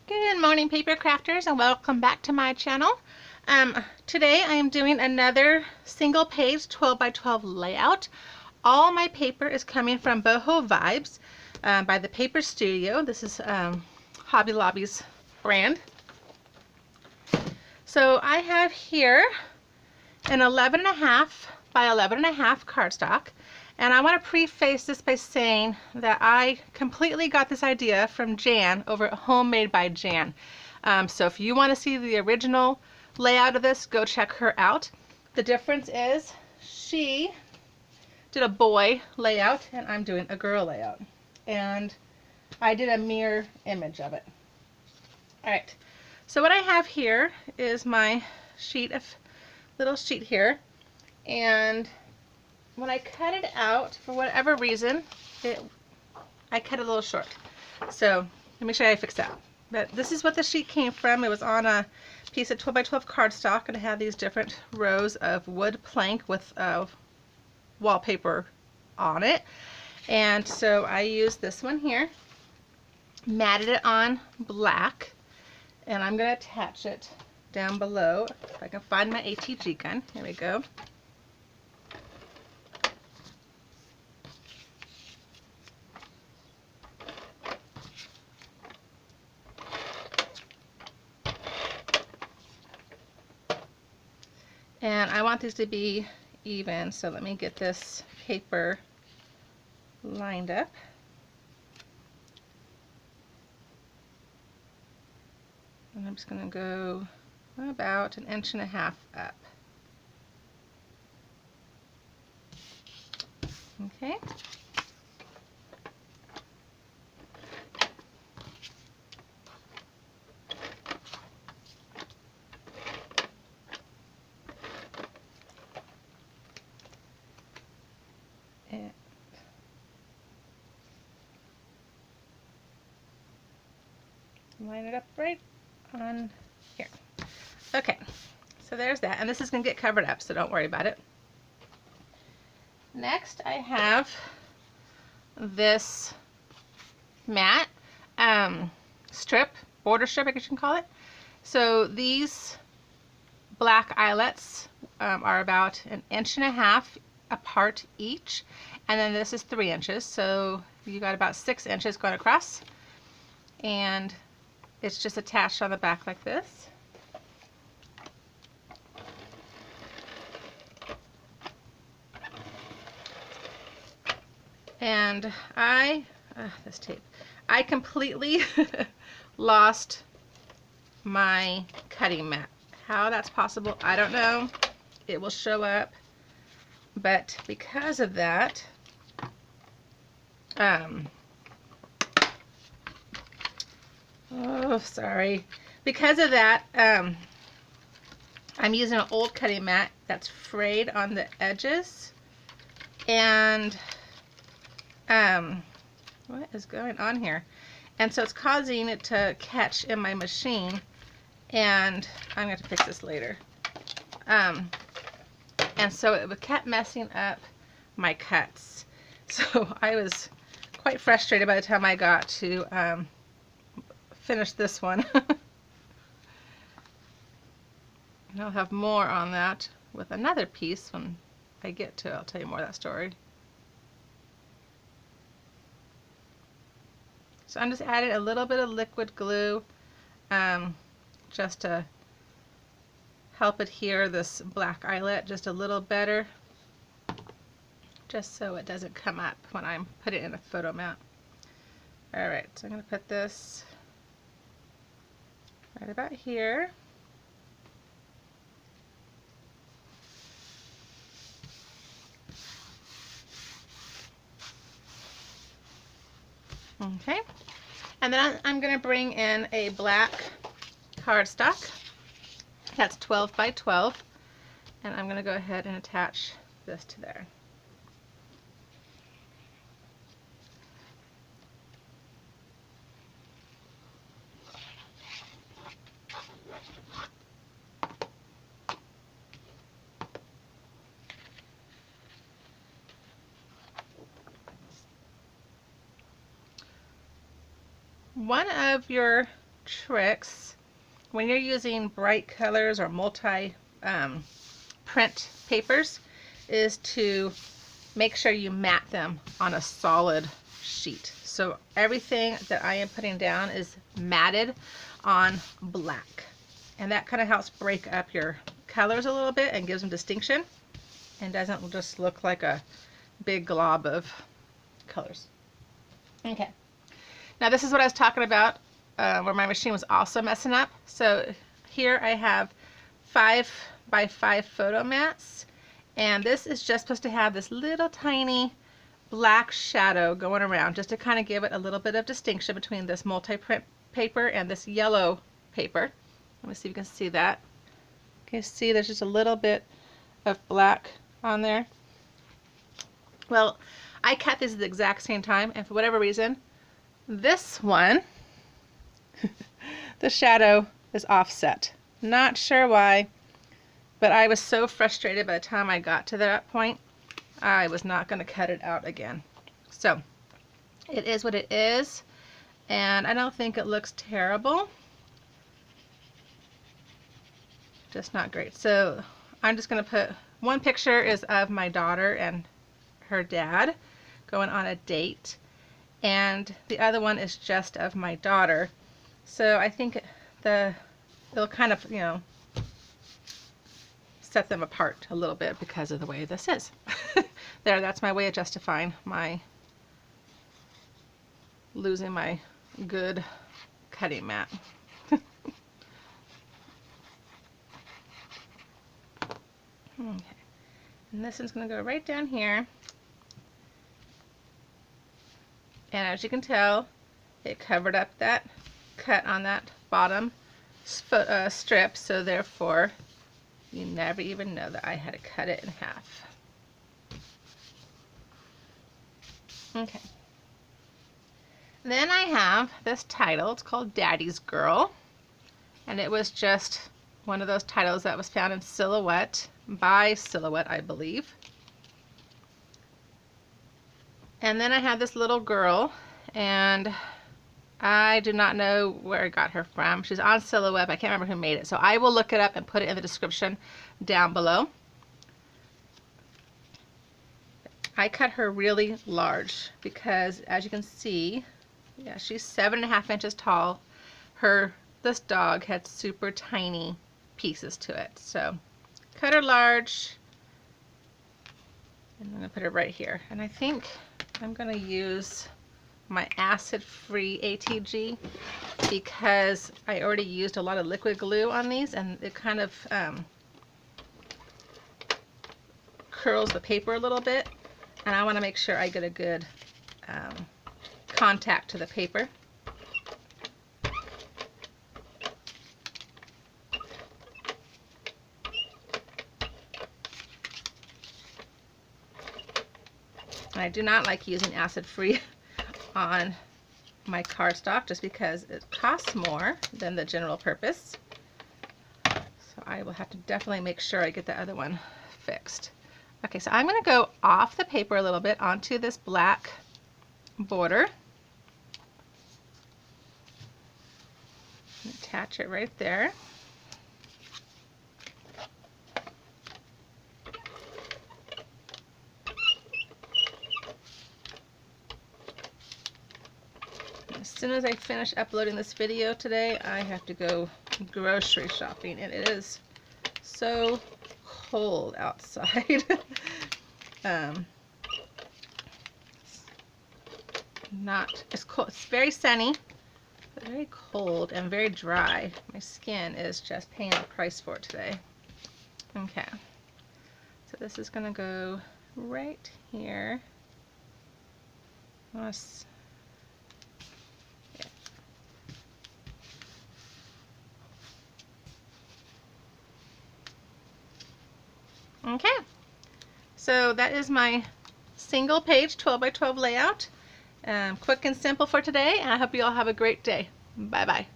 Good morning, paper crafters, and welcome back to my channel. Today I am doing another single page 12 by 12 layout. All my paper is coming from Boho Vibes by the Paper Studio. This is Hobby Lobby's brand. So I have here an 11.5 by 11.5 cardstock. And I want to preface this by saying that I completely got this idea from Jan over at Homemade by Jan. So if you want to see the original layout of this, go check her out. The difference is she did a boy layout and I'm doing a girl layout. And I did a mirror image of it. Alright, so what I have here is my little sheet here. And when I cut it out, for whatever reason, I cut it a little short. So let me show you how I fix that. But this is what the sheet came from. It was on a piece of 12 by 12 cardstock, and it had these different rows of wood plank with wallpaper on it. And so I used this one here, matted it on black, and I'm going to attach it down below. If I can find my ATG gun. Here we go. And I want these to be even, so let me get this paper lined up. And I'm just going to go about 1.5 inches up. Okay. Line it up right on here. Okay, so there's that, and this is going to get covered up, so don't worry about it. Next, I have this mat strip, border strip, I guess you can call it. So these black eyelets are about 1.5 inches apart each, and then this is 3 inches, so you got about 6 inches going across, and it's just attached on the back like this. And this tape, I completely lost my cutting mat. How that's possible, I don't know. It will show up, but because of that, oh, sorry. Because of that, I'm using an old cutting mat that's frayed on the edges. And what is going on here? And so it's causing it to catch in my machine. And I'm going to fix this later. And so it kept messing up my cuts. So I was quite frustrated by the time I got to finish this one. And I'll have more on that with another piece when I get to it. I'll tell you more of that story. So I'm just adding a little bit of liquid glue just to help adhere this black eyelet just a little better, just so it doesn't come up when I put it in a photo mat. Alright, so I'm going to put this right about here. Okay, and then I'm going to bring in a black cardstock that's 12 by 12, and I'm going to go ahead and attach this to there. One of your tricks when you're using bright colors or multi print papers is to make sure you mat them on a solid sheet. So everything that I am putting down is matted on black, and that kind of helps break up your colors a little bit and gives them distinction and doesn't just look like a big glob of colors. Okay, now this is what I was talking about where my machine was also messing up. So here I have 5 by 5 photo mats, and this is just supposed to have this little tiny black shadow going around just to kind of give it a little bit of distinction between this multi-print paper and this yellow paper. Let me see if you can see that. Okay, see there's just a little bit of black on there. Well, I cut these at the exact same time, and for whatever reason, this one, the shadow is offset. Not sure why, but I was so frustrated by the time I got to that point, I was not going to cut it out again. So, it is what it is, and I don't think it looks terrible. Just not great. So, I'm just going to put, one picture is of my daughter and her dad going on a date, and the other one is just of my daughter. So I think they'll kind of, you know, set them apart a little bit because of the way this is. There, that's my way of justifying my losing my good cutting mat. Okay, and this one's going to go right down here. And as you can tell, it covered up that cut on that bottom strip, so therefore you never even know that I had to cut it in half. Okay. Then I have this title. It's called Daddy's Girl, and it was just one of those titles that was found in Silhouette, by Silhouette, I believe. And then I have this little girl, and I do not know where I got her from. She's on Silhouette, but I can't remember who made it. So I will look it up and put it in the description down below. I cut her really large because, as you can see, yeah, she's 7.5 inches tall. This dog had super tiny pieces to it. So cut her large, and I'm going to put it right here. And I think I'm going to use my acid-free ATG because I already used a lot of liquid glue on these, and it kind of curls the paper a little bit, and I want to make sure I get a good contact to the paper. And I do not like using acid-free on my cardstock just because it costs more than the general purpose. So I will have to definitely make sure I get the other one fixed. Okay, so I'm going to go off the paper a little bit onto this black border. Attach it right there. As soon as I finish uploading this video today, I have to go grocery shopping, and it is so cold outside. It's cold. It's very sunny, but very cold and very dry. My skin is just paying the price for it today. Okay, so this is going to go right here. Okay, so that is my single page 12 by 12 layout. Quick and simple for today, and I hope you all have a great day. Bye bye.